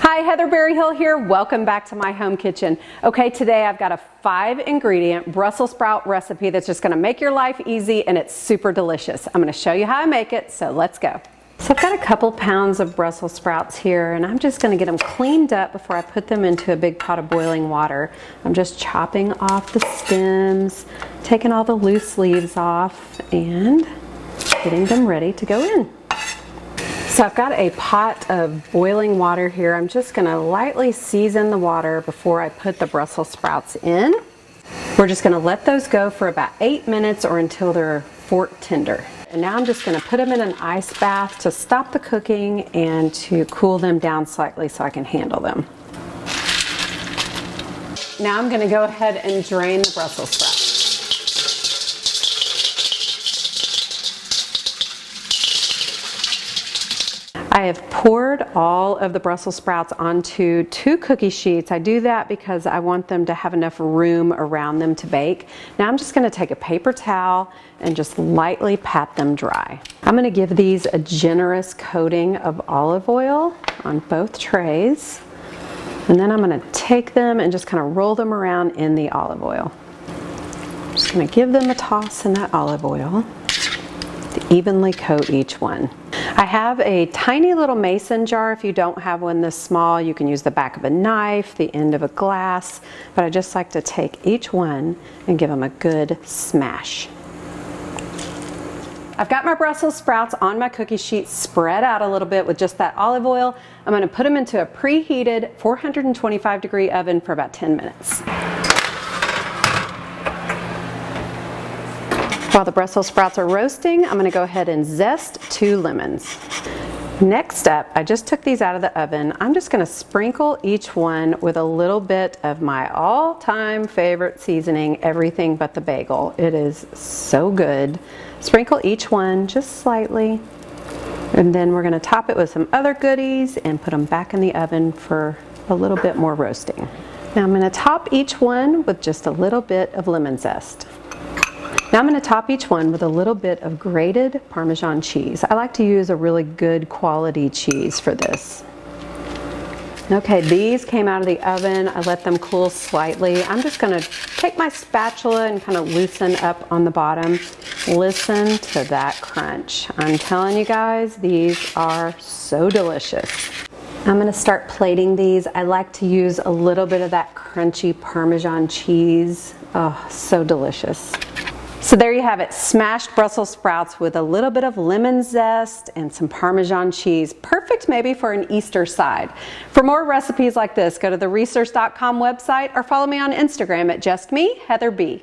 Hi, Heather Berryhill here. Welcome back to my home kitchen. Okay, today I've got a 5-ingredient Brussels sprout recipe that's just gonna make your life easy and it's super delicious. I'm gonna show you how I make it, so let's go. So I've got a couple pounds of Brussels sprouts here and I'm just gonna get them cleaned up before I put them into a big pot of boiling water. I'm just chopping off the stems, taking all the loose leaves off and getting them ready to go in. So I've got a pot of boiling water here. I'm just gonna lightly season the water before I put the Brussels sprouts in. We're just gonna let those go for about 8 minutes or until they're fork tender. And now I'm just gonna put them in an ice bath to stop the cooking and to cool them down slightly so I can handle them. Now I'm gonna go ahead and drain the Brussels sprouts. I have poured all of the Brussels sprouts onto 2 cookie sheets. I do that because I want them to have enough room around them to bake. Now I'm just going to take a paper towel and just lightly pat them dry. I'm going to give these a generous coating of olive oil on both trays. And then I'm going to take them and just kind of roll them around in the olive oil. I'm just going to give them a toss in that olive oil to evenly coat each one. I have a tiny little mason jar. If you don't have one this small, you can use the back of a knife, the end of a glass, but I just like to take each one and give them a good smash. I've got my Brussels sprouts on my cookie sheet spread out a little bit with just that olive oil. I'm going to put them into a preheated 425-degree oven for about 10 minutes. While the Brussels sprouts are roasting, I'm going to go ahead and zest 2 lemons. Next up, I just took these out of the oven. I'm just going to sprinkle each one with a little bit of my all-time favorite seasoning, everything but the bagel. It is so good. Sprinkle each one just slightly, and then we're going to top it with some other goodies and put them back in the oven for a little bit more roasting. Now I'm going to top each one with just a little bit of lemon zest. Now I'm going to top each one with a little bit of grated Parmesan cheese. I like to use a really good quality cheese for this. Okay, these came out of the oven. I let them cool slightly. I'm just going to take my spatula and kind of loosen up on the bottom. Listen to that crunch. I'm telling you guys, these are so delicious. I'm going to start plating these. I like to use a little bit of that crunchy Parmesan cheese. Oh, so delicious. So there you have it, smashed Brussels sprouts with a little bit of lemon zest and some Parmesan cheese. Perfect maybe for an Easter side. For more recipes like this, go to the research.com website or follow me on Instagram at justme, Heather B.